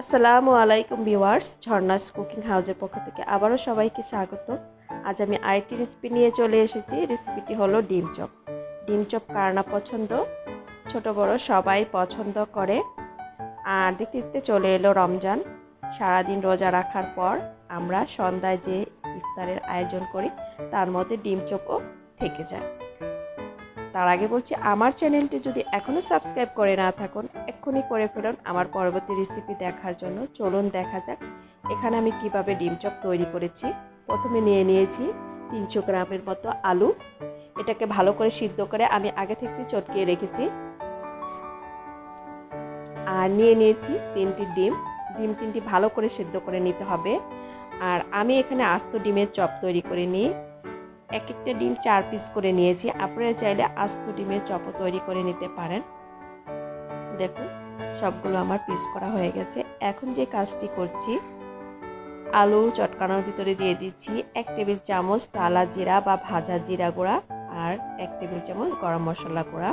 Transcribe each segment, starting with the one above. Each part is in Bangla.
আসসালামু আলাইকুম ভিউয়ার্স, ঝর্ণাস কুকিং হাউসের পক্ষ থেকে আবারও সবাইকে স্বাগত। আজ আমি আরেকটি রেসিপি নিয়ে চলে এসেছি। রেসিপিটি হলো ডিম চপ। ডিম চপ কার না পছন্দ, ছোট বড় সবাই পছন্দ করে। আর দেখতে দেখতে চলে এলো রমজান। সারাদিন রোজা রাখার পর আমরা সন্ধ্যায় যে ইফতারের আয়োজন করি তার মধ্যে ডিম চপও থেকে যায়। তার আগে বলছি, আমার চ্যানেলটি যদি এখনো সাবস্ক্রাইব করে না থাকুন এক্ষুনি করে ফেলুন আমার পরবর্তী রেসিপি দেখার জন্য। চলুন দেখা যাক এখানে আমি কিভাবে ডিম চপ তৈরি করেছি। প্রথমে নিয়ে নিয়েছি 300 গ্রামের মতো আলু। এটাকে ভালো করে সিদ্ধ করে আমি আগে থেকে চটকিয়ে রেখেছি। আর নিয়ে নিয়েছি 3টি ডিম। ডিম 3টি ভালো করে সিদ্ধ করে নিতে হবে। আর আমি এখানে আস্ত ডিমের চপ তৈরি করে নিই। এক একটা ডিম 4 পিস করে নিয়েছি। আপনারা চাইলে আস্ত ডিমের চপও তৈরি করে নিতে পারেন। দেখুন সবগুলো আমার পিস করা হয়ে গেছে। এখন যে কাজটি করছি, আলু চটকানোর ভিতরে দিয়ে দিচ্ছি 1 টেবিল চামচ টালা জিরা বা ভাজা জিরা গুঁড়া আর 1 টেবিল চামচ গরম মশলা গুঁড়া।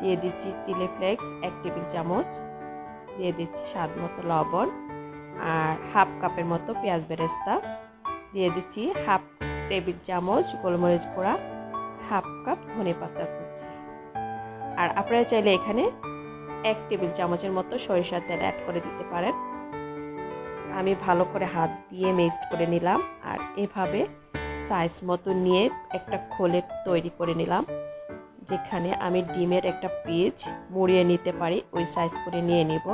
দিয়ে দিচ্ছি চিলি ফ্লেক্স 1 টেবিল চামচ। দিয়ে দিচ্ছি স্বাদ মতো লবণ আর হাফ কাপের মতো পেঁয়াজ বেরেস্তা। দিয়ে দিচ্ছি হাফ টেবিল চামচ গোলমরিচ গুঁড়া, হাফ কাপ ধনেপাতা কুচি। আর আপনারা চাইলে এখানে 1 টেবিল চামচের মতো সরিষার তেল অ্যাড করে দিতে পারেন। আমি ভালো করে হাত দিয়ে মিক্সড করে নিলাম। আর এভাবে সাইজ মতো নিয়ে একটা খোলে তৈরি করে নিলাম, যেখানে আমি ডিমের একটা পিস মুড়িয়ে নিতে পারি ওই সাইজ করে নিয়ে নিব।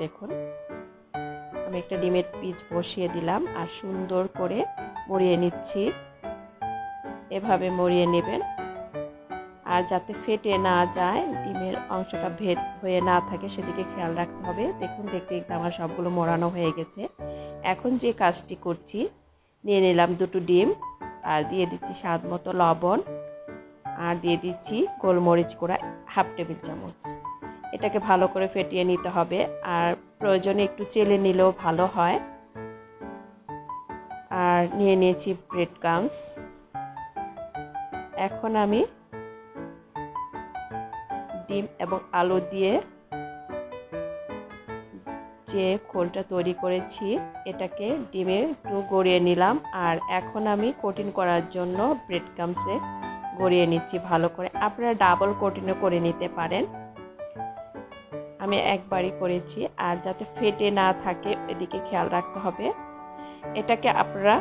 দেখুন আমি একটা ডিমের পিস বসিয়ে দিলাম আর সুন্দর করে মুড়িয়ে নিচ্ছি। এভাবে মুড়িয়ে নেবেন আর যাতে ফেটে না যায়, ডিমের অংশটা ভেদ হয়ে না থাকে সেদিকে খেয়াল রাখতে হবে। দেখুন দেখতে দেখতে আমার সবগুলো মোড়ানো হয়ে গেছে। এখন যে কাজটি করছি, নিয়ে নিলাম 2টো ডিম আর দিয়ে দিচ্ছি স্বাদ মতো লবণ আর দিয়ে দিচ্ছি গোলমরিচ গুঁড়া হাফ টেবিল চামচ। এটাকে ভালো করে ফেটিয়ে নিতে হবে আর প্রয়োজনে একটু চেলে নিলেও ভালো হয়। আর নিয়ে নিয়েছি ব্রেড ক্রাম্বস। এখন আমি ডিম এবং আলু দিয়ে যে খোলটা তৈরি করেছি এটাকে ডিমে একটু গড়িয়ে নিলাম। আর এখন আমি কোটিং করার জন্য ব্রেড ক্রাম্বসে গড়িয়ে নিচ্ছি ভালো করে। আপনারা ডাবল কোটিংও করে নিতে পারেন। আমি একবারই করেছি আর যাতে ফেটে না থাকে এদিকে খেয়াল রাখতে হবে। এটাকে আপনারা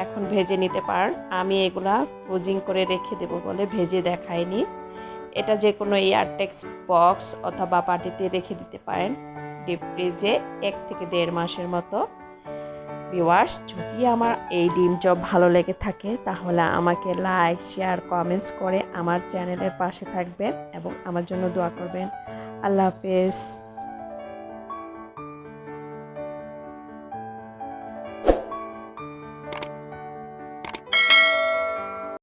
এখন ভেজে নিতে পারেন। আমি এগুলা ফ্রোজিং করে রেখে দেবো বলে ভেজে দেখাইনি। এটা যে কোনো এয়ারটাইট বক্স অথবা বাটিতে রেখে দিতে পারেন ডিপ ফ্রিজে 1 থেকে 1.5 মাসের মতো। ভিউয়ার্স, যদি আমার এই ডিম চপ ভালো লেগে থাকে তাহলে আমাকে লাইক শেয়ার কমেন্টস করে আমার চ্যানেলের পাশে থাকবেন এবং আমার জন্য দোয়া করবেন। আল্লাহ হাফেজ।